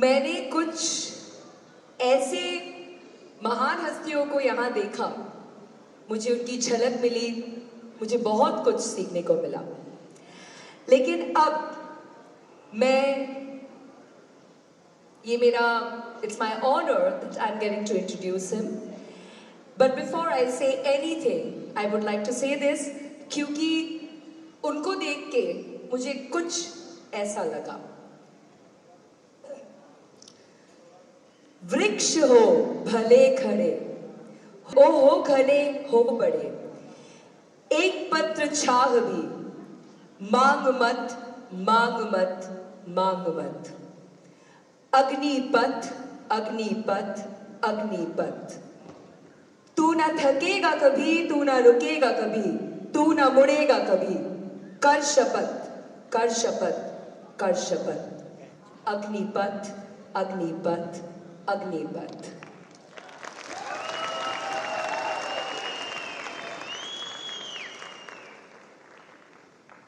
मैंने कुछ ऐसे महान हस्तियों को यहाँ देखा, मुझे उनकी झलक मिली, मुझे बहुत कुछ सीखने को मिला। लेकिन अब मैं it's my honor that I'm getting to introduce him. But before I say anything, I would like to say this, क्योंकि उनको देख के मुझे कुछ ऐसा लगा। वृक्ष हो भले खड़े, हो घने हो बड़े, एक पत्र छाह भी, मांग मत मांग मत मांग मत। अग्निपथ अग्निपथ अग्निपथ, तू ना थकेगा कभी, तू ना रुकेगा कभी, तू ना मुड़ेगा कभी, कर शपथ कर शपथ कर शपथ। अग्निपथ अग्निपथ अग्निपथ।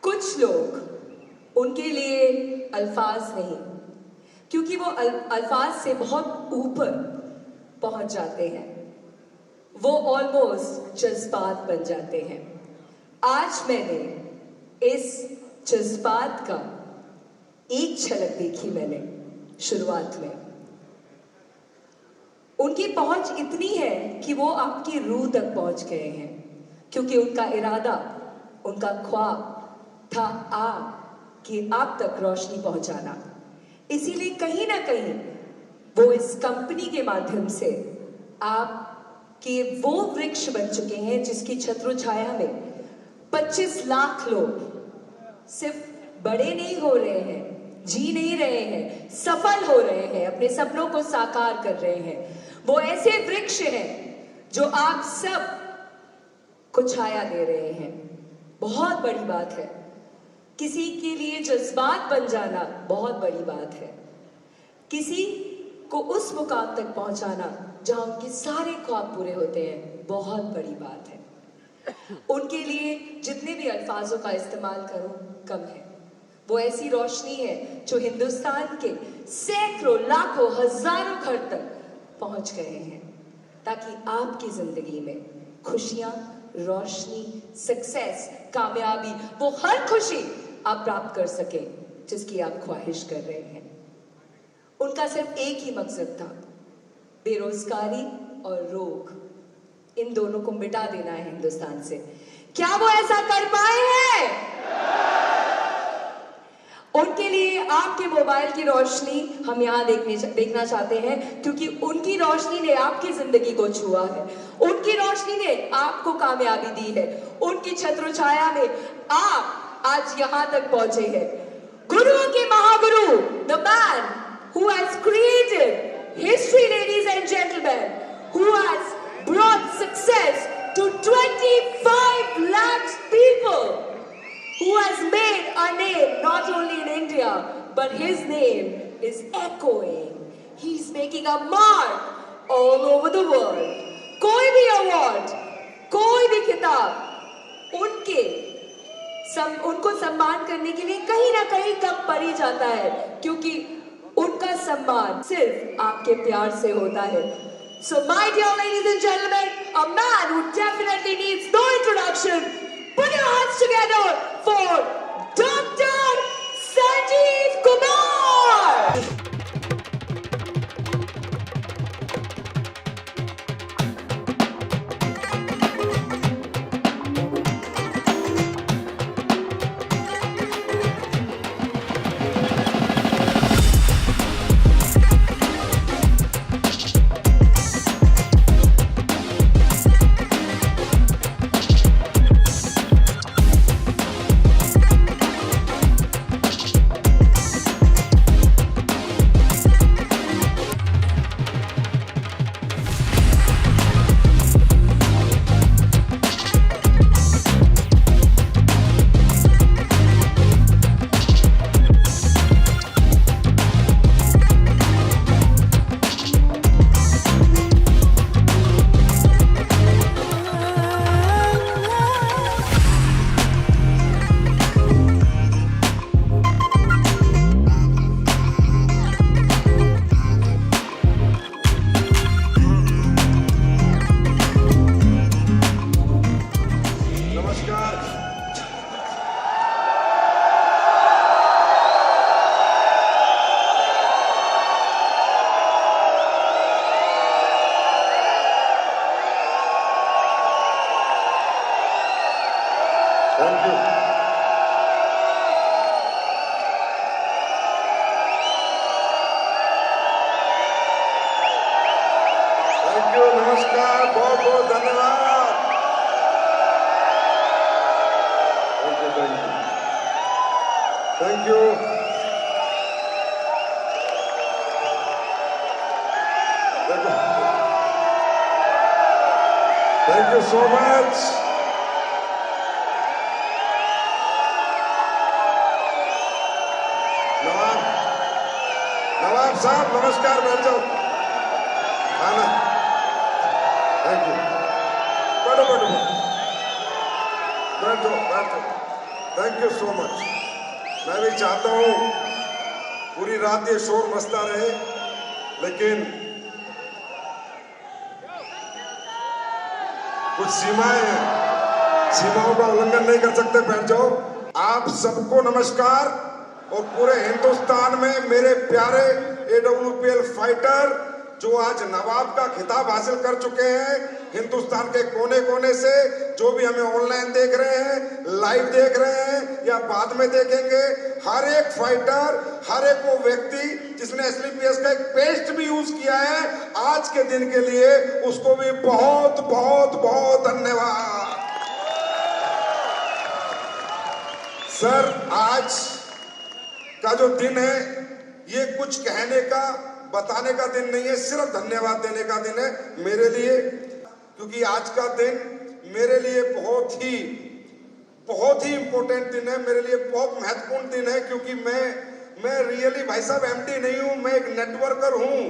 कुछ लोग, उनके लिए अल्फाज नहीं, क्योंकि वो अल्फाज से बहुत ऊपर पहुंच जाते हैं, वो ऑलमोस्ट जज्बात बन जाते हैं। आज मैंने इस जज्बात का एक झलक देखी मैंने शुरुआत में। उनकी पहुंच इतनी है कि वो आपकी रूह तक पहुंच गए हैं, क्योंकि उनका इरादा, उनका ख्वाब था कि आप तक रोशनी पहुंचाना। इसीलिए कहीं ना कहीं वो इस कंपनी के माध्यम से आप के वो वृक्ष बन चुके हैं जिसकी छत्र छाया में 25 लाख लोग सिर्फ बड़े नहीं हो रहे हैं, जी नहीं रहे हैं, सफल हो रहे हैं, अपने सपनों को साकार कर रहे हैं। वो ऐसे वृक्ष हैं जो आप सब को छाया दे रहे हैं। बहुत बड़ी बात है, किसी के लिए जज्बात बन जाना बहुत बड़ी बात है, किसी को उस मुकाम तक पहुंचाना जहां उनके सारे ख्वाब पूरे होते हैं, बहुत बड़ी बात है। उनके लिए जितने भी अल्फाजों का इस्तेमाल करो कम है। वो ऐसी रोशनी है जो हिंदुस्तान के सैकड़ों लाखों हजारों घर तक पहुंच गए हैं, ताकि आपकी जिंदगी में खुशियां, रोशनी, सक्सेस, कामयाबी, वो हर खुशी आप प्राप्त कर सके जिसकी आप ख्वाहिश कर रहे हैं। उनका सिर्फ एक ही मकसद था, बेरोजगारी और रोग, इन दोनों को मिटा देना है हिंदुस्तान से। क्या वो ऐसा कर पाए हैं? उनके लिए आपके मोबाइल की रोशनी हम यहाँ देखना चाहते हैं, क्योंकि उनकी रोशनी ने आपकी जिंदगी को छुआ है, उनकी रोशनी ने आपको कामयाबी दी है, उनकी छत्र छाया में आप आज यहाँ तक पहुंचे हैं। गुरुओं के Mahaguru, the man who has created history, ladies and gentlemen, who has brought success to 25 lakhs people, who has made a name not only in India, but his name is echoing. He's making a mark all over the world. कोई भी award, कोई भी खिताब उनको सम्मान करने के लिए कहीं ना कहीं कम पड़ ही जाता है, क्योंकि उनका सम्मान सिर्फ आपके प्यार से होता है। So my dear ladies and gentlemen, a man who definitely needs no introduction, put your hands together for Dr. Sanjeev Kumar! नमस्कार, बहुत बहुत धन्यवाद। Thank you. Thank you so much. नवाब साहब नमस्कार, बैठ जाओ। आना, थैंक यू। बैठो बैठो बैठ जाओ, बैठ जाओ। Thank you so much. मैं भी चाहता हूं पूरी रात ये शोर मचता रहे, लेकिन कुछ सीमाएं हैं, सीमाओं का उल्लंघन नहीं कर सकते। बैठ जाओ। आप सबको नमस्कार। और पूरे हिंदुस्तान में मेरे प्यारे AWPL फाइटर जो आज नवाब का खिताब हासिल कर चुके हैं, हिंदुस्तान के कोने कोने से, जो भी हमें ऑनलाइन देख रहे हैं, लाइव देख रहे हैं या बाद में देखेंगे, हर एक फाइटर, हर एक वो व्यक्ति जिसने SLPS का एक पेस्ट भी यूज किया है आज के दिन के लिए, उसको भी बहुत बहुत बहुत धन्यवाद। सर, आज का जो दिन है ये कुछ कहने का, बताने का दिन नहीं है, सिर्फ धन्यवाद देने का दिन है मेरे लिए। क्योंकि आज का दिन मेरे लिए बहुत ही इंपॉर्टेंट दिन है, मेरे लिए बहुत महत्वपूर्ण दिन है। क्योंकि मैं रियली भाई साहब MD नहीं हूं, मैं एक नेटवर्कर हूं।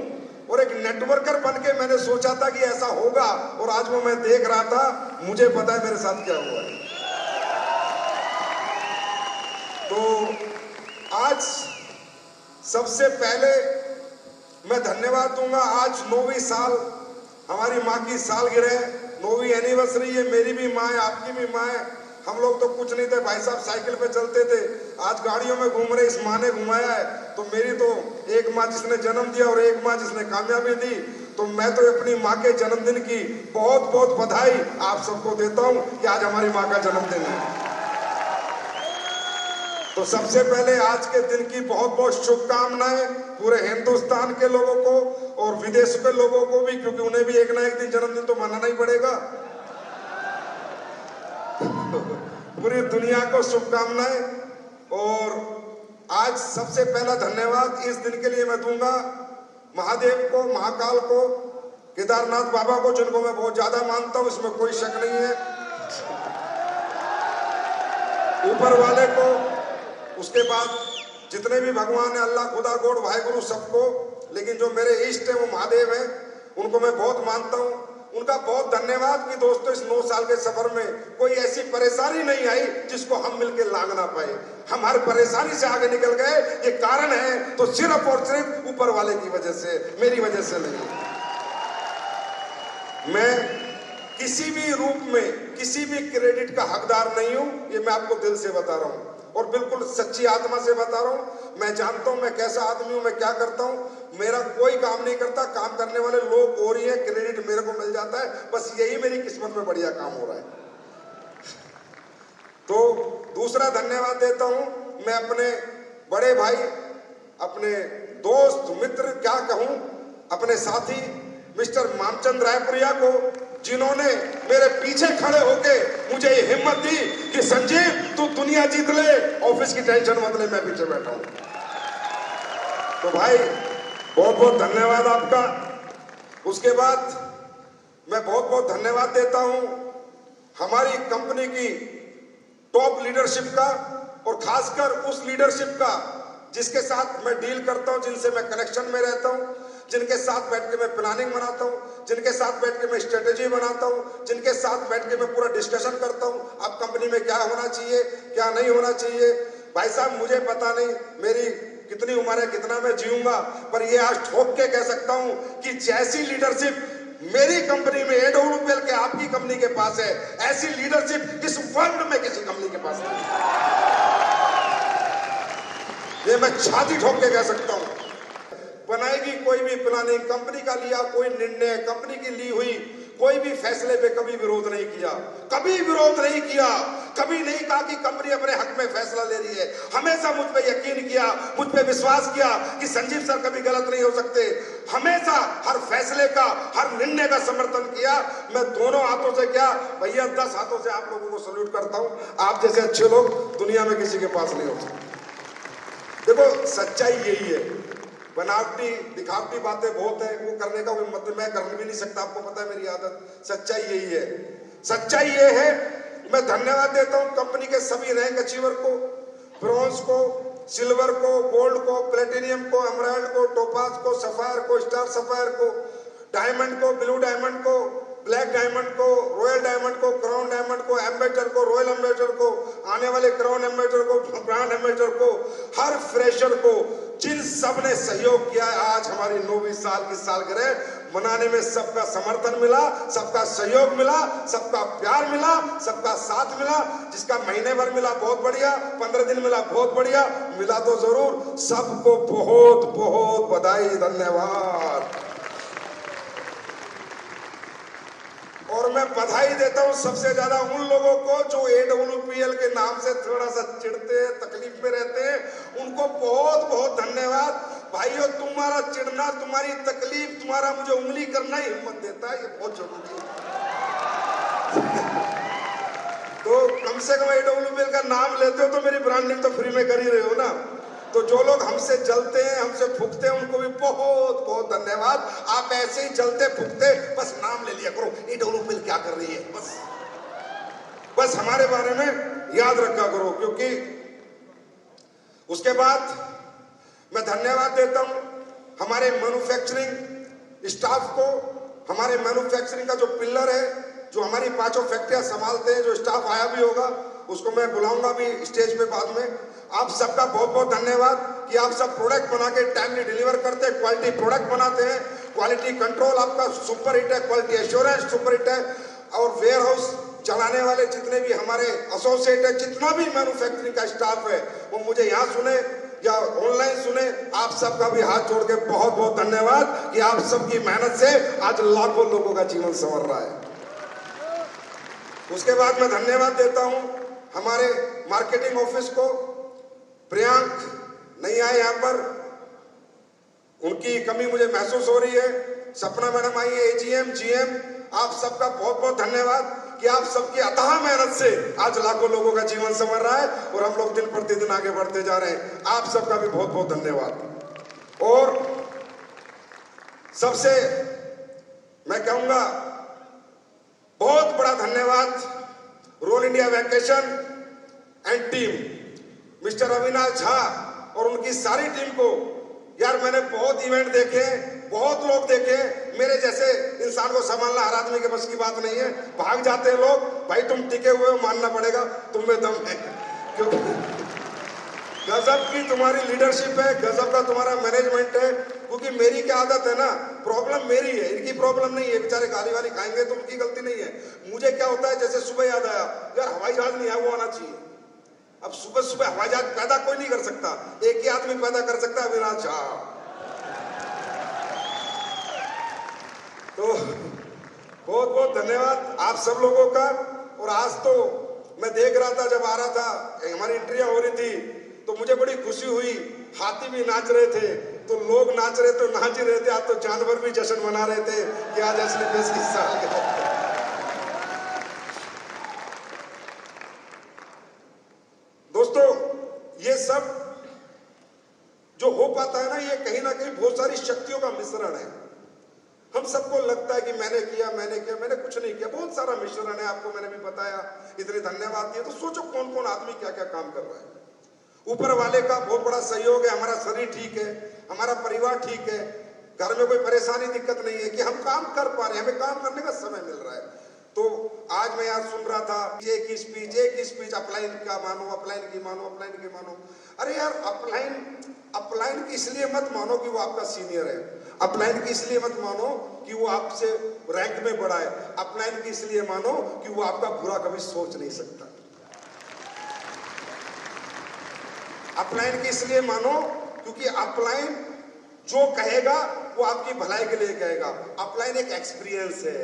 और एक नेटवर्कर बन के मैंने सोचा था कि ऐसा होगा, और आज वो मैं देख रहा था। मुझे पता है मेरे साथ क्या हुआ है। तो आज सबसे पहले मैं धन्यवाद दूंगा। आज 9वीं साल हमारी माँ की सालगिरह, 9वीं एनिवर्सरी। ये मेरी भी माँ है, आपकी भी माँ है। हम लोग तो कुछ नहीं थे भाई साहब, साइकिल पे चलते थे, आज गाड़ियों में घूम रहे। इस माँ ने घुमाया है। तो मेरी तो एक माँ जिसने जन्म दिया और एक माँ जिसने कामयाबी दी। तो मैं तो अपनी माँ के जन्मदिन की बहुत बहुत बधाई आप सबको देता हूँ कि आज हमारी माँ का जन्मदिन है। तो सबसे पहले आज के दिन की बहुत बहुत शुभकामनाएं पूरे हिंदुस्तान के लोगों को और विदेश के लोगों को भी, क्योंकि उन्हें भी एक ना एक दिन जन्मदिन तो मनाना ही पड़ेगा। पूरी दुनिया को शुभकामनाएं। और आज सबसे पहला धन्यवाद इस दिन के लिए मैं दूंगा महादेव को, महाकाल को, केदारनाथ बाबा को, जिनको मैं बहुत ज्यादा मानता हूं, इसमें कोई शक नहीं है, ऊपर वाले को, उसके बाद जितने भी भगवान है, अल्लाह, खुदा, गॉड, वाहेगुरु, सबको। लेकिन जो मेरे इष्ट है वो महादेव है, उनको मैं बहुत मानता हूँ। उनका बहुत धन्यवाद कि दोस्तों इस 9 साल के सफर में कोई ऐसी परेशानी नहीं आई जिसको हम मिलकर लांग ना पाए। हम हर परेशानी से आगे निकल गए। ये कारण है तो सिर्फ और सिर्फ ऊपर वाले की वजह से, मेरी वजह से नहीं। मैं किसी भी रूप में किसी भी क्रेडिट का हकदार नहीं हूं, ये मैं आपको दिल से बता रहा हूं और बिल्कुल सच्ची आत्मा से बता रहा हूं। मैं जानता हूं मैं कैसा आदमी हूं, मैं क्या करता हूं। मेरा कोई काम नहीं करता, काम करने वाले लोग हो रही है, क्रेडिट मेरे को मिल जाता है। बस यही मेरी किस्मत में बढ़िया काम हो रहा है। तो दूसरा धन्यवाद देता हूं मैं अपने बड़े भाई, अपने दोस्त, मित्र, क्या कहूं, अपने साथी मिस्टर मामचंद रायपुरिया को, जिन्होंने मेरे पीछे खड़े होके मुझे ये हिम्मत दी कि संजीव तू दुनिया जीत ले, ऑफिस की टेंशन मत ले, मैं पीछे बैठा हूं। तो भाई बहुत बहुत धन्यवाद आपका। उसके बाद मैं बहुत बहुत धन्यवाद देता हूं हमारी कंपनी की टॉप लीडरशिप का, और खासकर उस लीडरशिप का जिसके साथ मैं डील करता हूं, जिनसे मैं कनेक्शन में रहता हूं, जिनके साथ बैठ के मैं प्लानिंग बनाता हूं, जिनके साथ बैठ के मैं स्ट्रेटेजी बनाता हूं, जिनके साथ बैठ के मैं पूरा डिस्कशन करता हूं अब कंपनी में क्या होना चाहिए, क्या नहीं होना चाहिए। भाई साहब मुझे पता नहीं मेरी कितनी उम्र है, कितना मैं जीऊंगा, पर ये आज ठोक के कह सकता हूं कि जैसी लीडरशिप मेरी कंपनी में AWPL के आपकी कंपनी के पास है, ऐसी लीडरशिप इस वर्ल्ड में किसी कंपनी के पास नहीं। ये मैं छाती ठोक के कह सकता हूं। बनाएगी कोई भी प्लानिंग, कंपनी का लिया कोई निर्णय, कंपनी की ली हुई कोई भी फैसले पे कभी विरोध नहीं किया, कभी विरोध नहीं किया, कभी नहीं कहा कि कंपनी अपने हक में फैसला ले रही है। हमेशा मुझ पे यकीन किया, मुझ पे विश्वास किया कि संजीव सर कभी गलत नहीं हो सकते। हमेशा हर फैसले का, हर निर्णय का समर्थन किया। मैं दोनों हाथों से क्या भैया, 10 हाथों से आप लोगों को सल्यूट करता हूं। आप जैसे अच्छे लोग दुनिया में किसी के पास नहीं हो सकते। देखो सच्चाई यही है, बनावटी दिखावटी बातें बहुत है, वो करने का कोई मतलब मैं कर भी नहीं सकता, आपको पता है मेरी आदत। सच्चाई यही है, सच्चाई ये है। मैं धन्यवाद देता हूं कंपनी के सभी रैंक अचीवर को, ब्रॉन्ज को, सिल्वर को, गोल्ड को, प्लेटिनियम को, एमराल्ड को, टोपाज को, सफायर को, स्टार सफायर को, डायमंड को, ब्लू डायमंड को, ब्लैक डायमंड को, रॉयल डायमंड को, क्राउन डायमंड को, एम्बेसडर को, रॉयल एम्बेसडर को, आने वाले क्राउन एम्बेसडर को, ब्रांड एम्बेसडर को, हर फ्रेशर को, जिन सब ने सहयोग किया है। आज हमारी 9वीं साल की सालगिरह मनाने में सबका समर्थन मिला, सबका सहयोग मिला, सबका प्यार मिला, सबका साथ मिला। जिसका महीने भर मिला बहुत बढ़िया, 15 दिन मिला बहुत बढ़िया, मिला तो जरूर। सबको बहुत बहुत बधाई, धन्यवाद। और मैं बधाई देता हूं सबसे ज्यादा उन लोगों को जो AWPL के नाम से थोड़ा सा चिढ़ते हैं, तकलीफ में रहते हैं, उनको बहुत बहुत धन्यवाद। भाइयों, तुम्हारा चिढ़ना, तुम्हारी तकलीफ, तुम्हारा मुझे उंगली करना ही हिम्मत देता है, ये बहुत जरूरी है। तो कम से कम AWPL का नाम लेते हो तो मेरी ब्रांडिंग तो फ्री में कर ही रहे हो ना। तो जो लोग हमसे जलते हैं, हमसे फूकते हैं, उनको भी बहुत बहुत धन्यवाद। आप ऐसे ही जलते फूकते बस नाम ले लिया करो, AWPL क्या कर रही है, बस हमारे बारे में याद रखा करो। क्योंकि उसके बाद मैं धन्यवाद देता हूं हमारे मैन्युफैक्चरिंग स्टाफ को। हमारे मैन्युफैक्चरिंग का जो पिलर है, जो हमारी 5 फैक्ट्रियां संभालते हैं, जो स्टाफ आया भी होगा उसको मैं बुलाऊंगा भी स्टेज पे बाद में। आप सबका बहुत बहुत धन्यवाद कि आप सब प्रोडक्ट बना के टाइमली डिलीवर करते हैं, क्वालिटी प्रोडक्ट बनाते हैं, क्वालिटी कंट्रोल आपका सुपर हिट है, क्वालिटी एश्योरेंस सुपर हिट है। और वेयर हाउस चलाने वाले जितने भी हमारे एसोसिएट है, जितना भी मैन्युफैक्चरिंग का स्टाफ है, वो मुझे यहाँ सुने या ऑनलाइन सुने, आप सबका भी हाथ जोड़ के बहुत बहुत धन्यवाद कि आप सबकी मेहनत से आज लाखों लोगों का जीवन संवर रहा है। उसके बाद मैं धन्यवाद देता हूं हमारे मार्केटिंग ऑफिस को। प्रियांक नहीं आए यहाँ पर, उनकी कमी मुझे महसूस हो रही है। सपना मैडम आई है, AGM, GM, आप सबका बहुत बहुत धन्यवाद कि आप सबकी अथाह मेहनत से आज लाखों लोगों का जीवन संवर रहा है और हम लोग दिन प्रतिदिन आगे बढ़ते जा रहे हैं। आप सबका भी बहुत बहुत धन्यवाद। और सबसे मैं कहूंगा बहुत बड़ा धन्यवाद roll India vacation and team, mister Avinash Jha और उनकी सारी टीम को। यार मैंने बहुत इवेंट देखे, बहुत लोग देखे, मेरे जैसे इंसान को संभालना हर आदमी के बस की बात नहीं है। भाग जाते हैं लोग, भाई तुम टिके हुए हो, मानना पड़ेगा, तुम में दम है। क्योंकि गजब की तुम्हारी लीडरशिप है, गजब का तुम्हारा मैनेजमेंट है। क्योंकि मेरी क्या आदत है ना, प्रॉब्लम मेरी है, इनकी प्रॉब्लम नहीं है। बेचारे गाली वाली खाएंगे तो उनकी गलती नहीं है। मुझे क्या होता है, जैसे सुबह याद आया यार हवाई जहाज नहीं है, वो आना चाहिए। अब सुबह सुबह हवाई जहाज पैदा कोई नहीं कर सकता, एक ही आदमी पैदा कर सकता है, अविनाश झा। तो बहुत बहुत धन्यवाद आप सब लोगों का। और आज तो मैं देख रहा था, जब आ रहा था, हमारी एंट्रियां हो रही थी, तो मुझे बड़ी खुशी हुई। हाथी भी नाच रहे थे, तो लोग नाच रहे थे, नाच ही रहे थे। आज तो जानवर भी जश्न मना रहे थे कि आज असली बेस की साल। दोस्तों, ये सब जो हो पाता है ना, ये कहीं ना कहीं बहुत सारी शक्तियों का मिश्रण है। हम सबको लगता है कि मैंने किया, मैंने कुछ नहीं किया। बहुत सारा मिश्रण है, आपको मैंने भी बताया, इतने धन्यवाद दिए। तो सोचो कौन कौन आदमी क्या क्या काम कर रहा है। ऊपर वाले का बहुत बड़ा सहयोग है, हमारा शरीर ठीक है, हमारा परिवार ठीक है, घर में कोई परेशानी दिक्कत नहीं है कि हम काम कर पा रहे हैं, हमें काम करने का समय मिल रहा है। तो आज मैं यार सुन रहा था, एक ही स्पीच अपलाइन का मानो, अपलाइन की मानो, अपलाइन की मानो। अरे यार अपलाइन की इसलिए मत मानो कि वो आपका सीनियर है, अपलाइन की इसलिए मत मानो कि वो आपसे रैंक में बड़ा है, अपलाइन की इसलिए मानो कि वो आपका बुरा कभी सोच नहीं सकता। अपलाइन की इसलिए मानो क्योंकि अपलाइन जो कहेगा वो आपकी भलाई के लिए कहेगा। अपलाइन एक एक्सपीरियंस है,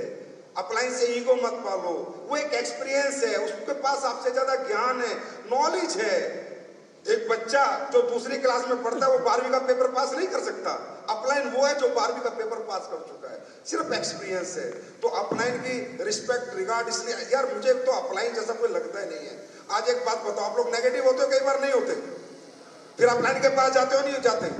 अपलाइन से ईगो मत पालो, वो एक एक्सपीरियंस है, उसके पास आपसे ज्यादा ज्ञान है, नॉलेज है। एक बच्चा जो दूसरी क्लास में पढ़ता है वो 12वीं का पेपर पास नहीं कर सकता, अपलाइन वो है जो 12वीं का पेपर पास कर चुका है, सिर्फ एक्सपीरियंस है। तो अपलाइन की रिस्पेक्ट रिगार्ड, इसलिए यार मुझे तो अपलाइन जैसा कोई लगता ही नहीं है। आज एक बात बताओ, आप लोग नेगेटिव होते हो, कई बार नहीं होते, फिर अपलाइन के पास जाते हो नहीं जाते,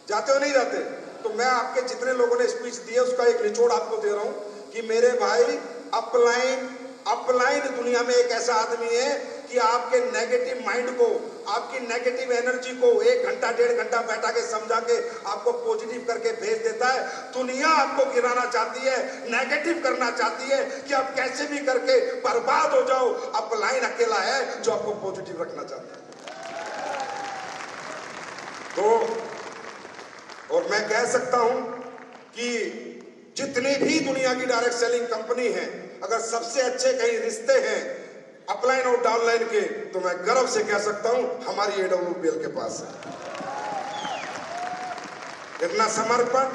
जाते हो नहीं जाते? तो मैं आपके जितने लोगों ने स्पीच दी है उसका एक निचोड़ आपको दे रहा हूं कि मेरे भाई, अपलाइन दुनिया में एक ऐसा आदमी है कि आपके नेगेटिव माइंड को, आपकी नेगेटिव एनर्जी को 1 घंटा 1.5 घंटा बैठा के समझा के आपको पॉजिटिव करके भेज देता है। दुनिया आपको गिराना चाहती है, नेगेटिव करना चाहती है कि आप कैसे भी करके बर्बाद हो जाओ, अपलाइन अकेला है जो आपको पॉजिटिव रखना चाहता है। तो और मैं कह सकता हूं कि जितनी भी दुनिया की डायरेक्ट सेलिंग कंपनी है, अगर सबसे अच्छे कहीं रिश्ते हैं अपलाइन और डाउनलाइन के, तो मैं गर्व से कह सकता हूं हमारी AWPL के पास है। इतना समर्पण,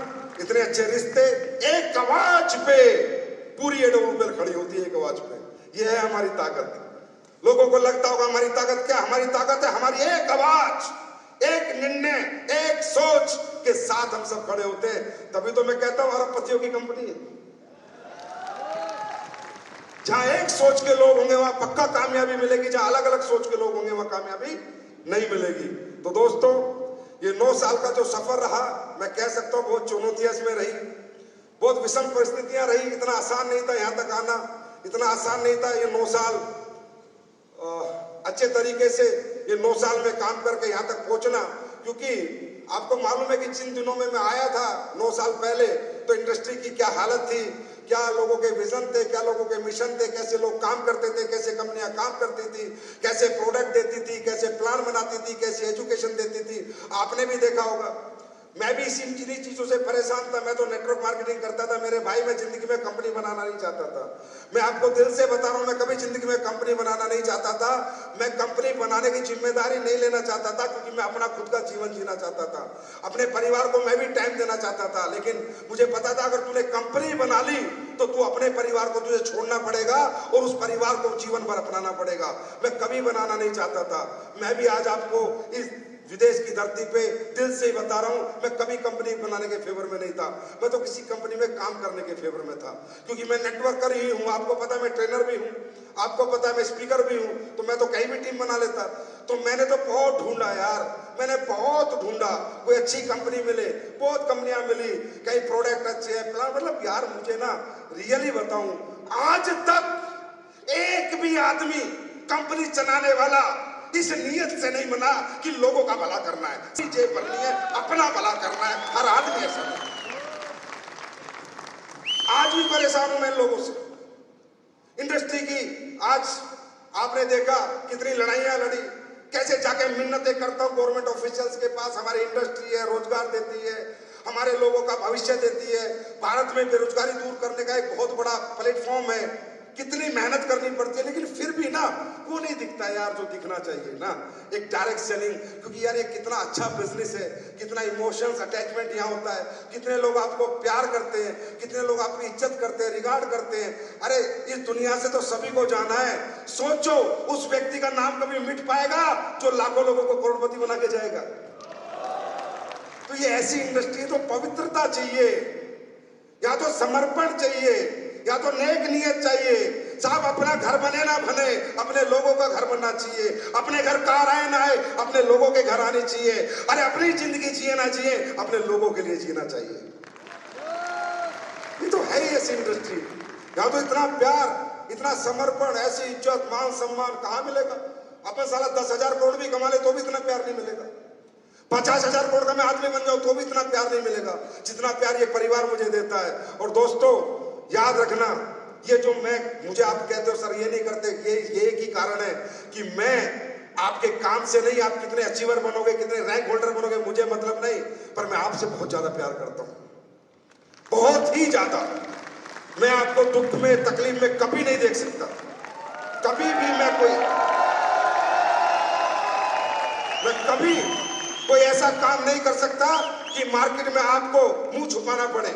इतने अच्छे रिश्ते, एक आवाज पे पूरी AWPL खड़ी होती है, एक आवाज पे। यह है हमारी ताकत। लोगों को लगता होगा हमारी ताकत क्या? हमारी ताकत है हमारी एक आवाज, एक निर्णय, एक सोच के साथ हम सब खड़े होते हैं। तभी तो मैं कहता हूं अरबपतियों की कंपनी है। जहां एक सोच के लोग होंगे वहां पक्का कामयाबी मिलेगी, जहां अलग अलग सोच के लोग होंगे वहां कामयाबी नहीं मिलेगी। तो दोस्तों, ये 9 साल का जो सफर रहा, मैं कह सकता हूं बहुत चुनौतियां इसमें रही, बहुत विषम परिस्थितियां रही। इतना आसान नहीं था यहां तक आना, इतना आसान नहीं था ये 9 साल अच्छे तरीके से ये 9 साल में काम करके यहां तक पहुंचना। क्योंकि आपको मालूम है कि जिन दिनों में मैं आया था 9 साल पहले, तो इंडस्ट्री की क्या हालत थी, क्या लोगों के विजन थे, क्या लोगों के मिशन थे, कैसे लोग काम करते थे, कैसे कंपनियां काम करती थी, कैसे प्रोडक्ट देती थी, कैसे प्लान बनाती थी, कैसे एजुकेशन देती थी। आपने भी देखा होगा, मैं भी इसी चीजों से परेशान था। मैं तो नेटवर्क मार्केटिंग करता था मेरे भाई, मैं जिंदगी में कंपनी बनाना नहीं चाहता था। मैं आपको दिल से बता रहा हूं, मैं कभी जिंदगी में कंपनी बनाना नहीं चाहता था। मैं कंपनी बनाने की जिम्मेदारी नहीं लेना चाहता था, क्योंकि मैं अपना खुद का जीवन जीना चाहता था, अपने परिवार को मैं भी टाइम देना चाहता था। लेकिन मुझे पता था अगर तूने कंपनी बना ली तो तू अपने परिवार को तुझे छोड़ना पड़ेगा और उस परिवार को जीवन भर अपनाना पड़ेगा। मैं कभी बनाना नहीं चाहता था। मैं भी आज आपको इस विदेश की धरती पे दिल से ही बता रहा हूं, मैं कभी कंपनी बनाने के फेवर में नहीं था। मैं तो किसी कंपनी में काम करने के फेवर में था, क्योंकि मैं नेटवर्कर ही हूं। आपको पता है मैं ट्रेनर भी हूं, आपको पता है मैं स्पीकर भी हूं, तो मैं तो कहीं भी टीम बना लेता। तो मैंने तो बहुत ढूंढा यार, मैंने बहुत ढूंढा, कोई अच्छी कंपनी मिले, बहुत कंपनियां मिली, कई प्रोडक्ट अच्छे हैं, मतलब यार मुझे ना रियली बताऊं, आज तक एक भी आदमी कंपनी चलाने वाला इस नियत से नहीं बना कि लोगों का भला करना है, चीजें बननी है, अपना भला करना है। हर आदमी ऐसा नहीं। आज भी परेशान हूं मैं लोगों से, इंडस्ट्री की। आज आपने देखा कितनी लड़ाइयां लड़ी, कैसे जाके मिन्नतें करता हूं गवर्नमेंट ऑफिशियल्स के पास। हमारी इंडस्ट्री है, रोजगार देती है, हमारे लोगों का भविष्य देती है, भारत में बेरोजगारी दूर करने का एक बहुत बड़ा प्लेटफॉर्म है। कितनी मेहनत करनी पड़ती है, लेकिन फिर भी ना वो नहीं दिखता यार जो दिखना चाहिए ना, एक डायरेक्ट सेलिंग। क्योंकि यार ये कितना अच्छा बिजनेस है, कितना इमोशंस अटैचमेंट यहाँ होता है, कितने लोग आपको प्यार करते हैं, कितने लोग आपकी इज्जत करते हैं, रिगार्ड करते हैं। अरे इस दुनिया से तो सभी को जाना है। सोचो उस व्यक्ति का नाम कभी मिट पाएगा जो लाखों लोगों को करोड़पति बना के जाएगा? तो ये ऐसी इंडस्ट्री, तो पवित्रता चाहिए, या तो समर्पण चाहिए, या तो नेक नियत चाहिए। साहब अपना घर बने ना बने, अपने लोगों का घर बनना चाहिए। अपने घर कार आए ना आए, अपने लोगों के घर आने चाहिए। अरे अपनी जिंदगी जिए ना जिए, अपने लोगों के लिए जीना चाहिए। ये तो है ही ऐसी इंडस्ट्री। यहाँ तो इतना प्यार, इतना समर्पण, ऐसी इज्जत, मान सम्मान कहाँ मिलेगा? अपन साला 10,000 करोड़ भी कमा ले तो भी इतना प्यार नहीं मिलेगा। 50,000 करोड़ का मैं आदमी बन जाऊं तो भी इतना प्यार नहीं मिलेगा जितना प्यार ये परिवार मुझे देता है। और दोस्तों याद रखना, ये जो मुझे आप कहते हो सर ये नहीं करते, ये एक ही कारण है कि मैं आपके काम से नहीं, आप कितने अचीवर बनोगे, कितने रैंक होल्डर बनोगे, मुझे मतलब नहीं, पर मैं आपसे बहुत ज्यादा प्यार करता हूं, बहुत ही ज्यादा। मैं आपको दुख में, तकलीफ में कभी नहीं देख सकता। कभी भी मैं कभी कोई ऐसा काम नहीं कर सकता कि मार्केट में आपको मुंह छुपाना पड़े।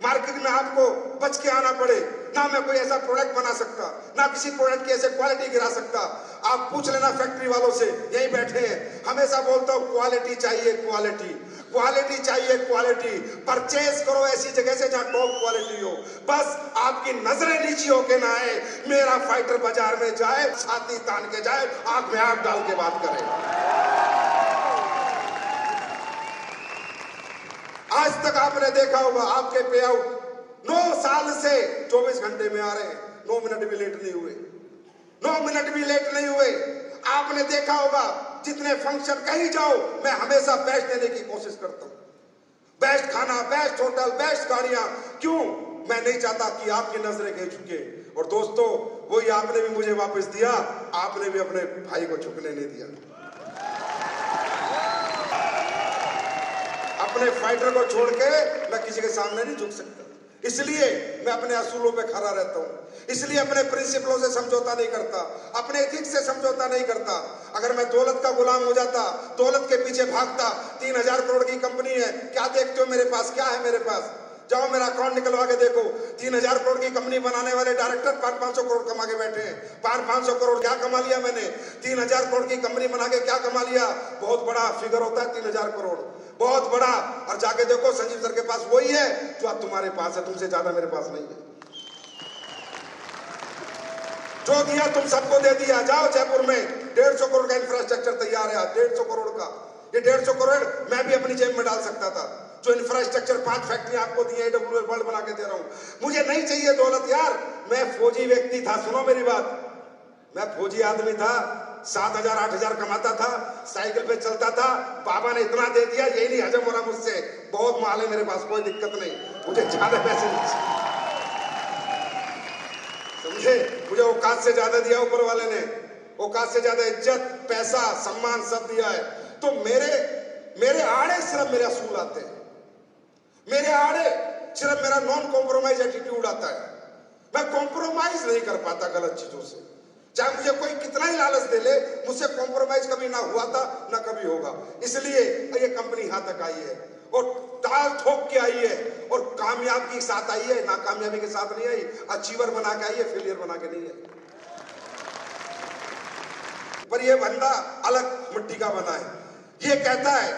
मार्केट में आपको बच के आना पड़े, ना मैं कोई ऐसा प्रोडक्ट बना सकता, ना किसी प्रोडक्ट की ऐसे क्वालिटी गिरा सकता। आप पूछ लेना फैक्ट्री वालों से, यही बैठे हैं। हमेशा बोलता हूं क्वालिटी चाहिए, क्वालिटी क्वालिटी चाहिए, क्वालिटी। परचेज करो ऐसी जगह से जहां टॉप क्वालिटी हो। बस आपकी नजरें नीची होके ना आए। मेरा फाइटर बाजार में जाए, छाती तान के जाए, आंख में आंख डाल के बात करे। आज तक आपने देखा होगा आपके पे आउट 9 साल से 24 घंटे में आ रहे हैं, 9 मिनट भी लेट नहीं हुए, 9 मिनट भी लेट नहीं हुए। आपने देखा होगा जितने फंक्शन कहीं जाओ, मैं हमेशा बेस्ट देने की कोशिश करता हूं। बेस्ट खाना, बेस्ट होटल, बेस्ट गाड़ियां। क्यों? मैं नहीं चाहता कि आपकी नजरें कहीं झुके। और दोस्तों, वही आपने भी मुझे वापस दिया, आपने भी अपने भाई को झुकने नहीं दिया। अपने फाइटर को छोड़ के मैं किसी के सामने नहीं झुक सकता। इसलिए मैं अपने असूलों पे खड़ा रहता हूं, इसलिए अपने प्रिंसिपलों से समझौता नहीं करता, अपने एथिक्स से समझौता नहीं करता। अगर मैं दौलत का गुलाम हो जाता, दौलत के पीछे भागता, 3000 करोड़ की कंपनी है, क्या देखते हो मेरे पास, क्या है मेरे पास? जाओ मेरा अकाउंट निकलवा के देखो। 3000 करोड़ की कंपनी बनाने वाले डायरेक्टर 500 करोड़ कमा के बैठे हैं। 500 करोड़ क्या कमा लिया मैंने? 3000 करोड़ की कंपनी बना के क्या कमा लिया? बहुत बड़ा फिगर होता है 3000 करोड़, बहुत बड़ा। और जाके देखो संजीव सर के पास वही है जो आज तुम्हारे पास है, तुमसे ज्यादा मेरे पास नहीं है। जो दिया तुम सबको दे दिया। जाओ जयपुर में 150 करोड़ का इंफ्रास्ट्रक्चर तैयार है, 150 करोड़ का। ये 150 करोड़ मैं भी अपनी जेब में डाल सकता था। जो इंफ्रास्ट्रक्चर 5 फैक्ट्री आपको दी है, AWL वर्ल्ड बना के दे रहा हूं। मुझे नहीं चाहिए दौलत यार, मैं फौजी व्यक्ति था। सुनो मेरी बात, मैं फौजी आदमी था, 7,000 8,000 कमाता था, साइकिल पे चलता था। बाबा ने इतना दे दिया, यही नहीं हजम हो रहा मुझसे। बहुत माल है मेरे पास, कोई दिक्कत नहीं, मुझे ज्यादा पैसे नहीं, समझे? मुझे औकात से ज्यादा दिया ऊपर वाले ने, औकात से ज्यादा इज्जत, पैसा, सम्मान सब दिया है। तो मेरे आड़े सिर्फ मेरे असूल आते हैं, मेरे आड़े सिर्फ मेरा नॉन कॉम्प्रोमाइज एटीट्यूड आता है। मैं कॉम्प्रोमाइज नहीं कर पाता गलत चीजों से। चाहे मुझे कोई कितना ही लालच दे ले, मुझसे कॉम्प्रोमाइज कभी ना हुआ था, ना कभी होगा। इसलिए ये कंपनी यहां तक आई है और ताल ठोक के आई है और कामयाबी के साथ आई है, नाकामयाबी के साथ नहीं आई। अचीवर बना के आई है, फेलियर बना के नहीं है। पर ये बंदा अलग मिट्टी का बना है। ये कहता है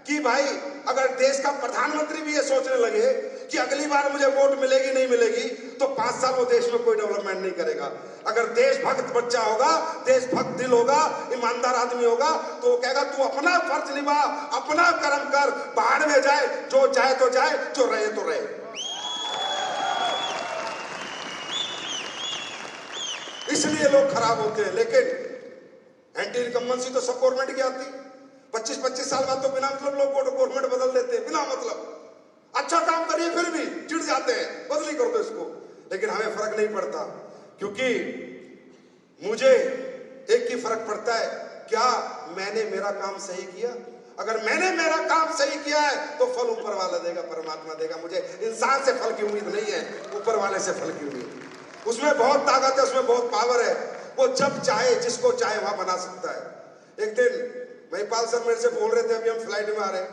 कि भाई अगर देश का प्रधानमंत्री भी ये सोचने लगे कि अगली बार मुझे वोट मिलेगी नहीं मिलेगी, तो 5 साल वो देश में कोई डेवलपमेंट नहीं करेगा। अगर देशभक्त बच्चा होगा, देशभक्त दिल होगा, ईमानदार आदमी होगा, तो वो कहेगा तू अपना फर्ज निभा, अपना कर्म कर, बाहर में जाए, जो जाए तो जाए, जो रहे तो रहे। इसलिए लोग खराब होते हैं। लेकिन एंटी इनकम्बेंसी तो सब गवर्नमेंट की आती। 25-25 साल बाद तो बिना मतलब लोग गवर्नमेंट बदल देते हैं, बिना मतलब। अच्छा काम करिए फिर भी चिढ़ जाते हैं, बदली कर दो इसको। लेकिन हमें फर्क नहीं पड़ता, क्योंकि मुझे एक ही फर्क पड़ता है, क्या मैंने मेरा काम सही किया? अगर मैंने मेरा काम सही किया है तो फल ऊपर वाला देगा, परमात्मा देगा। मुझे इंसान से फल की उम्मीद नहीं है, ऊपर वाले से फल की उम्मीद। उसमें बहुत ताकत है, उसमें बहुत पावर है। वो जब चाहे, जिसको चाहे वहां बना सकता है। एक दिन महिपाल सर मेरे से बोल रहे थे, अभी हम फ्लाइट में आ रहे हैं,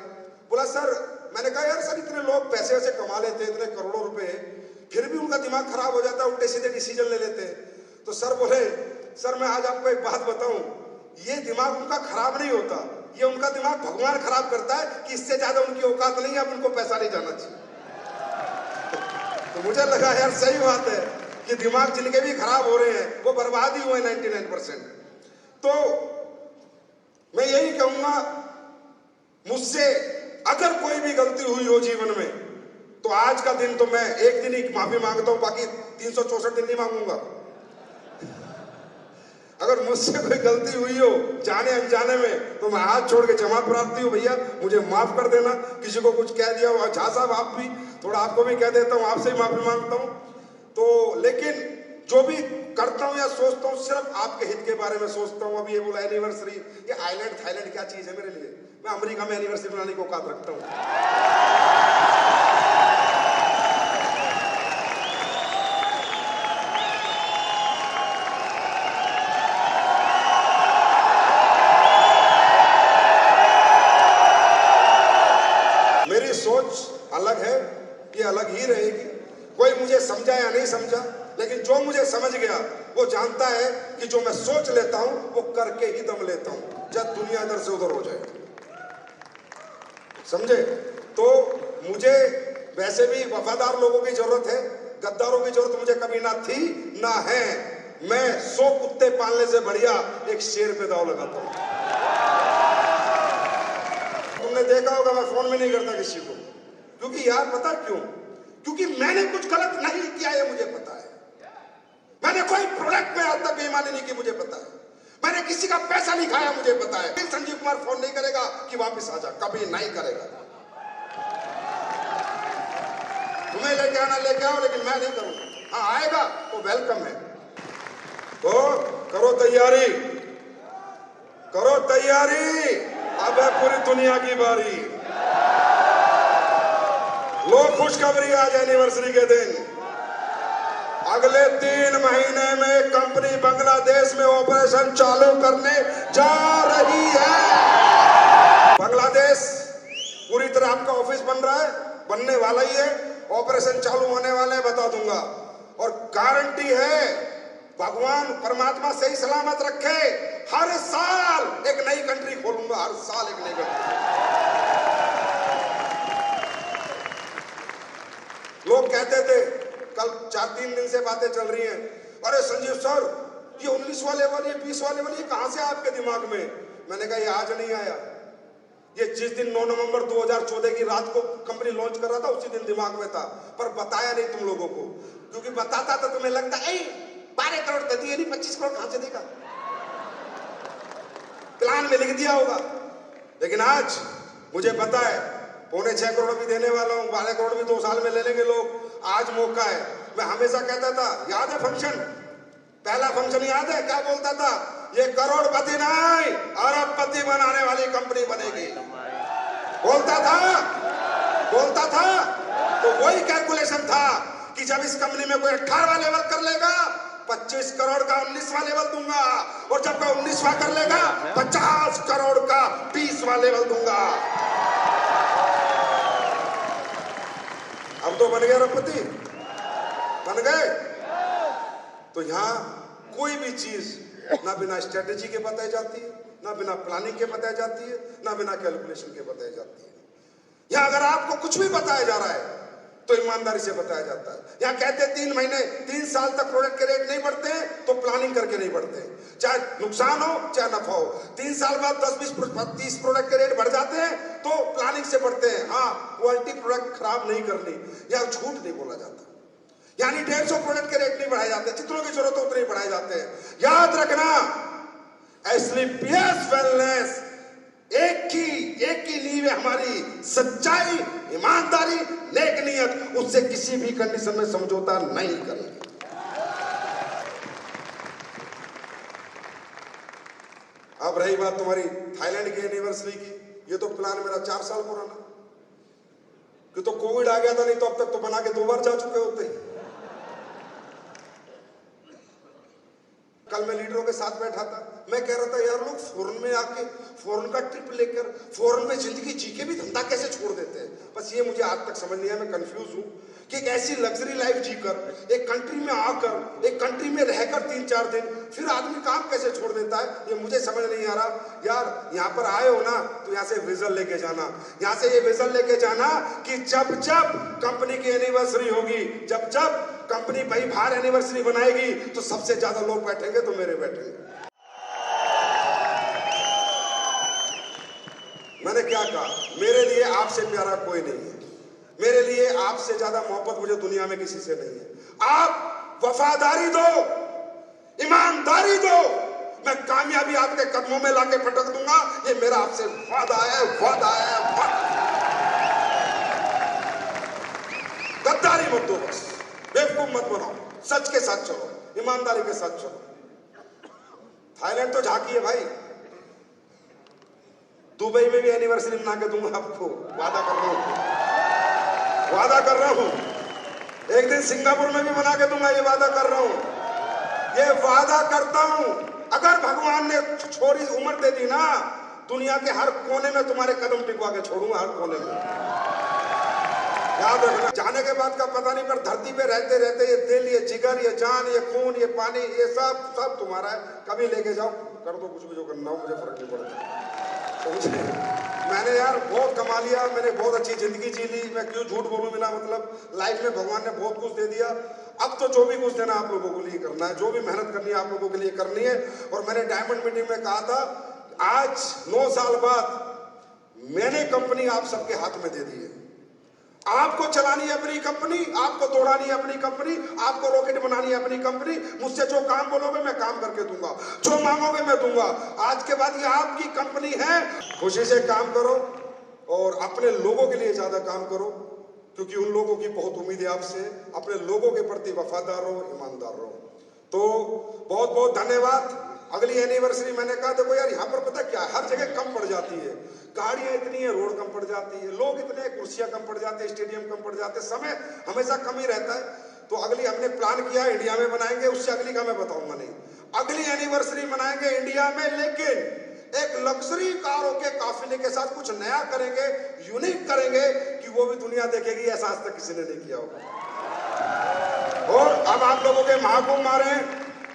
बोला सर, मैंने कहा यार सर इतने लोग पैसे वैसे कमा लेते हैं, इतने करोड़ों रुपए, फिर भी उनका दिमाग खराब हो जाता है, उल्टे सीधे डिसीजन ले लेते हैं। तो सर बोले, सर मैं आज आपको एक बात बताऊं, ये दिमाग उनका खराब नहीं होता, ये उनका दिमाग भगवान खराब करता है कि इससे ज्यादा उनकी औकात नहीं है, अब उनको पैसा नहीं जाना चाहिए। तो मुझे लगा यार सही बात है कि दिमाग जिनके भी खराब हो रहे हैं वो बर्बाद ही हुए 99%। तो मैं यही कहूंगा, मुझसे अगर कोई भी गलती हुई हो जीवन में, तो आज का दिन तो मैं एक दिन ही माफी मांगता हूं, बाकी 364 दिन नहीं मांगूंगा। अगर मुझसे कोई गलती हुई हो जाने अनजाने में, तो मैं हाथ छोड़ के क्षमा प्रार्थी हूं, भैया मुझे माफ कर देना। किसी को कुछ कह दिया हो, झा साहब आप भी, थोड़ा आपको भी कह देता हूं, आपसे ही माफी मांगता हूं। तो लेकिन जो भी करता हूं या सोचता हूं, सिर्फ आपके हित के बारे में सोचता हूं। अभी ये बोला एनिवर्सरी, ये आइलैंड थाईलैंड क्या चीज है मेरे लिए? मैं अमेरिका में एनिवर्सरी मनाने को औकात रखता हूं। मेरी सोच अलग है, ये अलग ही रहेगी। कोई मुझे समझा या नहीं समझा, लेकिन जो मुझे समझ गया वो जानता है कि जो मैं सोच लेता हूं वो करके ही दम लेता हूं, जब दुनिया इधर से उधर हो जाए। समझे? तो मुझे वैसे भी वफादार लोगों की जरूरत है, गद्दारों की जरूरत मुझे कभी ना थी ना है। मैं 100 कुत्ते पालने से बढ़िया एक शेर पे दांव लगाता हूं। तुमने देखा होगा मैं फोन में नहीं करता किसी को, क्योंकि यार पता क्यों? क्योंकि मैंने कुछ गलत नहीं किया, ये मुझे पता है। मैंने कोई प्रोडक्ट में आज तक बेईमानी नहीं की, मुझे पता है। मैंने किसी का पैसा नहीं खाया, मुझे पता है। फिर संजीव कुमार फोन नहीं करेगा कि वापस आ जा, कभी नहीं करेगा। तुम्हें लेके आना लेके आओ, लेकिन मैं नहीं करूंगा। हाँ आएगा तो वेलकम है। तो करो तैयारी, करो तैयारी, अब है पूरी दुनिया की बारी। लो खुशखबरी आज एनिवर्सरी के दिन। अगले 3 महीने में कंपनी बांग्लादेश में ऑपरेशन चालू करने जा रही है। बांग्लादेश पूरी तरह आपका ऑफिस बन रहा है, बनने वाला ही है, ऑपरेशन चालू होने वाले हैं, बता दूंगा। और गारंटी है, भगवान परमात्मा सही सलामत रखे, हर साल एक नई कंट्री खोलूंगा, हर साल एक नई कंट्री। लोग कहते थे, कल 4-3 दिन से बातें चल रही हैं, अरे संजीव सर ये 19वां लेवल, ये 20वां लेवल, ये कहां से आपके दिमाग में? मैंने कहा ये आज नहीं आया, ये जिस दिन 9 नवंबर 2014 की रात को कंपनी लॉन्च कर रहा था उसी दिन दिमाग में था, पर बताया नहीं तुम लोगों को, क्योंकि बताता तो तुम्हें लगता है 12 करोड़ दे दिए, नहीं 25 करोड़ कहां से देगा, प्लान में लिख दिया होगा। लेकिन आज मुझे पता है 6.25 करोड़ भी देने वाला हूं, 12 करोड़ भी 2 साल में ले लेंगे लोग। आज मौका है। मैं हमेशा कहता था, याद है फंक्शन, पहला फंक्शन याद है, क्या बोलता था? ये करोड़पति नहीं अरबपति बनाने वाली कंपनी बनेगी, बोलता था। तो वही कैलकुलेशन था कि जब इस कंपनी में कोई 18वां लेवल कर लेगा 25 करोड़ का 19वां लेवल दूंगा, और जब कोई 19वां कर लेगा 50 करोड़ का 20वां लेवल दूंगा। अब तो बन गए अरबपति, बन गए। तो यहां कोई भी चीज ना बिना स्ट्रेटेजी के बताई जाती है, ना बिना प्लानिंग के बताई जाती है, ना बिना कैलकुलेशन के बताई जाती है। यहां अगर आपको कुछ भी बताया जा रहा है तो ईमानदारी से बताया जाता है। यहां कहते 3 महीने 3 साल तक प्रोडक्ट के रेट नहीं बढ़ते हैं तो प्लानिंग करके नहीं बढ़ते, चाहे नुकसान हो चाहे नफा हो। 3 साल बाद 10-20-30 प्रोडक्ट के रेट बढ़ जाते हैं तो प्लानिंग से बढ़ते हैं। हाँ, क्वालिटी प्रोडक्ट खराब नहीं करनी, या झूठ नहीं बोला जाता। यानी 150 प्रोडक्ट के रेट नहीं बढ़ाए जाते, जितनों की जरूरत हो उतने ही बढ़ाए जाते हैं। याद रखना, एसलीपीएस वेलनेस एक की नींव है हमारी, सच्चाई, ईमानदारी, नेक नियत। उससे किसी भी कंडीशन में समझौता नहीं करेंगे। अब रही बात तुम्हारी थाईलैंड की एनिवर्सरी की, ये तो प्लान मेरा 4 साल पुराना, कि तो कोविड आ गया था, नहीं तो अब तक तो बना के 2 बार जा चुके होते। कल मैं लीडरों के साथ बैठा था, मैं कह रहा था यार लोग फॉरेन में आके फॉरेन का ट्रिप लेकर फॉरेन में जिंदगी जी के भी धंधा कैसे छोड़ देते हैं। बस ये मुझे आज तक समझ नहीं आया, मैं कंफ्यूज हूं कि एक ऐसी लग्जरी लाइफ जीकर एक कंट्री में आकर एक कंट्री में रहकर 3-4 दिन फिर आदमी काम कैसे छोड़ देता है, ये मुझे समझ नहीं आ रहा। यार यहाँ पर आए हो ना तो यहाँ से विजन लेके जाना, यहाँ से ये विजन लेके जाना कि जब जब कंपनी की एनिवर्सरी होगी, जब जब कंपनी भाई बाहर एनिवर्सरी बनाएगी तो सबसे ज्यादा लोग बैठेंगे तो मेरे बैठेंगे। मैंने क्या कहा, मेरे लिए आपसे प्यारा कोई नहीं है, मेरे लिए आपसे ज्यादा मोहब्बत मुझे दुनिया में किसी से नहीं है। आप वफादारी दो, ईमानदारी दो, मैं कामयाबी आपके कदमों में लाके पटक दूंगा। ये मेरा आपसे वादा है, वादा है। गद्दारी मत दो, बस बेवकूफ मत बनाओ, सच के साथ चलो, ईमानदारी के साथ चलो। थाईलैंड तो झांकी है भाई, दुबई में भी एनिवर्सरी मना के दूंगा आपको, वादा कर रहा हूं, वादा कर रहा हूं। एक दिन सिंगापुर में भी बना के दूंगा, ये वादा कर रहा हूं, ये वादा करता हूं। अगर भगवान ने छोटी उम्र दे दी ना, दुनिया के हर कोने में तुम्हारे कदम टिकवा के छोड़ूंगा, हर कोने में। याद रखना, जाने के बाद का पता नहीं, पर धरती पे रहते रहते ये दिल, ये जिगर, ये जान, ये खून, ये पानी, ये सब तुम्हारा है। कभी लेके जाओ, कर दो कुछ भी जो करना हो, मुझे फर्क नहीं पड़ता। तो मैंने यार बहुत कमा लिया, मैंने बहुत अच्छी जिंदगी जी ली, मैं क्यों झूठ बोलूं, बिना मतलब लाइफ में भगवान ने बहुत कुछ दे दिया। अब तो जो भी कुछ देना आप लोगों के लिए करना है, जो भी मेहनत करनी है आप लोगों के लिए करनी है। और मैंने डायमंड मीटिंग में कहा था, आज 9 साल बाद मैंने कंपनी आप सबके हाथ में दे दी है। आपको चलानी है अपनी कंपनी, आपको दौड़ानी है अपनी कंपनी, आपको रॉकेट बनानी है अपनी कंपनी। मुझसे जो काम बोलोगे मैं काम करके दूंगा, जो मांगोगे मैं दूंगा। आज के बाद ये आपकी कंपनी है। खुशी से काम करो और अपने लोगों के लिए ज्यादा काम करो, क्योंकि उन लोगों की बहुत उम्मीद है आपसे। अपने लोगों के प्रति वफादार रहो, ईमानदार रहो। तो बहुत बहुत धन्यवाद। अगली एनिवर्सरी मैंने कहा, देखो यार यहाँ पर पता क्या, हर जगह कम पड़ जाती है, गाड़ियां इतनी है, रोड कम पड़ जाती है, लोग इतने, कुर्सियां कम पड़ जाते हैं, स्टेडियम कम पड़ जाते हैं, समय हमेशा कम ही रहता है। तो अगली हमने प्लान किया इंडिया में बनाएंगे, उससे अगली का मैं बताऊंगा नहीं। अगली एनिवर्सरी मनाएंगे इंडिया में, लेकिन एक लग्जरी कारों के काफिले के साथ कुछ नया करेंगे, यूनिक करेंगे, कि वो भी दुनिया देखेगी, ऐसा आज तक किसी ने नहीं किया होगा। और अब आप लोगों के महाकुंभ आ रहे हैं,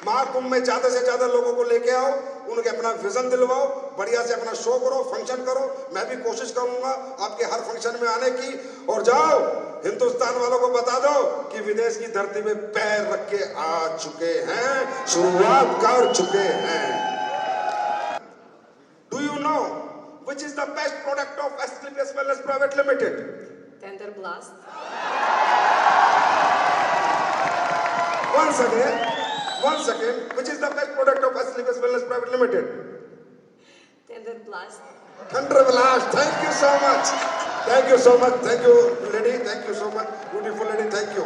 महाकुंभ में ज्यादा से ज्यादा लोगों को लेके आओ, उनके अपना विजन दिलवाओ, बढ़िया से अपना शो करो, फंक्शन करो। मैं भी कोशिश करूंगा आपके हर फंक्शन में आने की। और जाओ हिंदुस्तान वालों को बता दो कि विदेश की धरती में पैर रख के आ चुके हैं, शुरुआत कर चुके हैं। Do you know which is the best product of Asclepius wellness private limited? Tender blast. Once again, which is the best product of Asclepius Wellness Private Limited? Tender blast. Thunder Blast. Thank you so much. Thank you so much. Thank you, lady. Thank you so much. Beautiful lady. Thank you.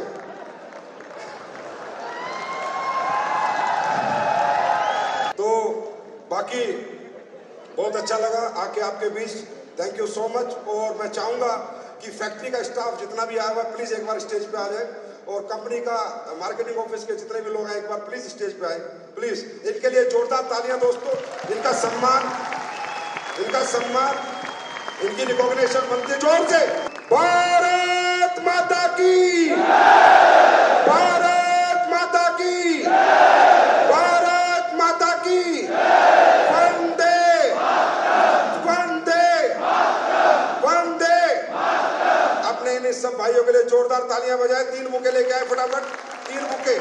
तो बाकी बहुत अच्छा लगा आके आपके बीच। Thank you so much. और मैं चाहूंगा कि फैक्ट्री का स्टाफ जितना भी आया हुआ प्लीज एक बार स्टेज पे आ जाए, और कंपनी का मार्केटिंग ऑफिस के जितने भी लोग हैं एक बार प्लीज स्टेज पे आए, प्लीज। इनके लिए जोरदार तालियां दोस्तों। इनका सम्मान, इनकी रिकॉग्निशन बनती है जोर से। भारत माता की, भारत माता की, भारत माता की, वंदे वंदे वंदे। अपने इन सब भाइयों के लिए जोरदार तालियां बजाएं। 3 बुके लेके आए फटाफट, 3 बुके।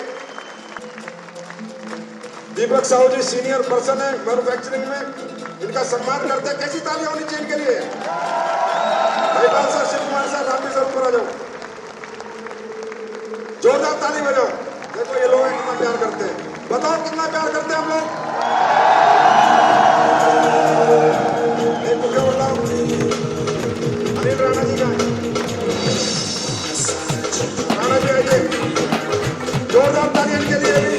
दीपक साहू जी सीनियर पर्सन है मैन्युफैक्चरिंग में, इनका सम्मान करते हैं। कैसी तालियां होनी चाहिए इनके लिए? भाईपाल sir, Shiv Kumar sir, Ram ji sir, ऊपर आ जाओ, जोरदार ताली बजाओ। देखो ये लोग कितना प्यार करते हैं, बताओ कितना प्यार करते हैं हम लोग। एक बुके और लाओ। अनिल राणा जी का, राणा जी आइए, जोरदार तालियां इनके लिए भी,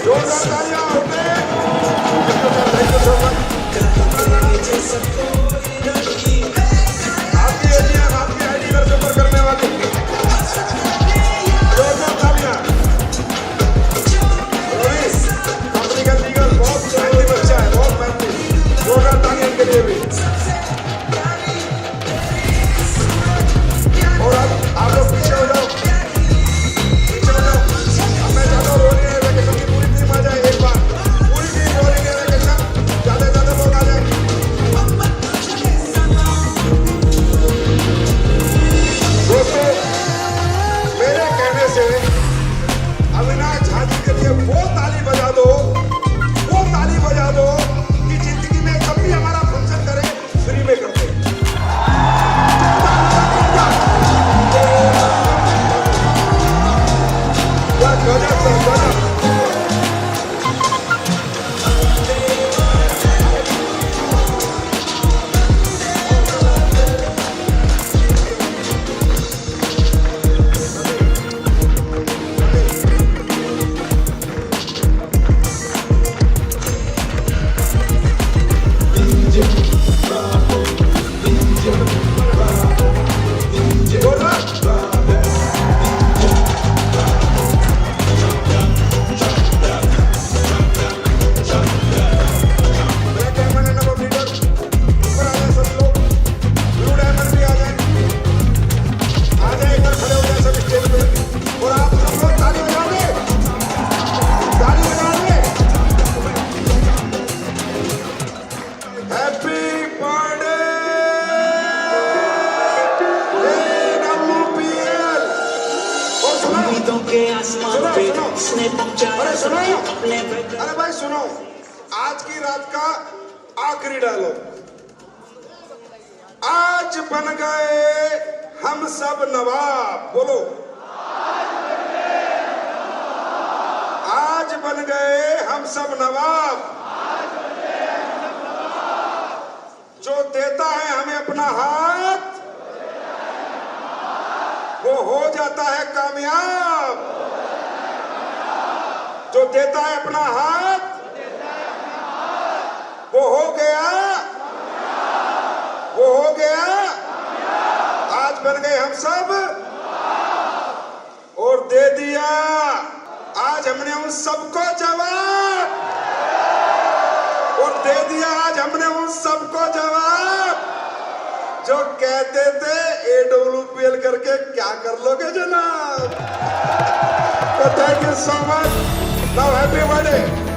जोरदार तालियां। Thank you so much. आपकी आईडी घर से ऊपर करने वाली, जोरदार तालियां। कंपनी का लीगल बहुत मेहनती बच्चा है, बहुत मेहनती। के आसमान सुनो, पे सुनो। उसने पहुंचाया अरे सुनो। सबको अपने पे। अरे भाई सुनो, आज की रात का आखिरी डायलॉग। आज बन गए हम सब नवाब, बोलो। आज बन गए हम सब नवाब, जो देता है हमें अपना हाथ वो हो जाता है कामयाब। जो देता है अपना हाथ वो हो गया, वो हो गया। आज बन गए हम सब और दे दिया आज हमने उन सबको जवाब, और दे दिया आज हमने उन सबको जवाब जो कहते थे AWPL करके क्या कर लोगे जनाब। तो thank you so much. Now happy birthday.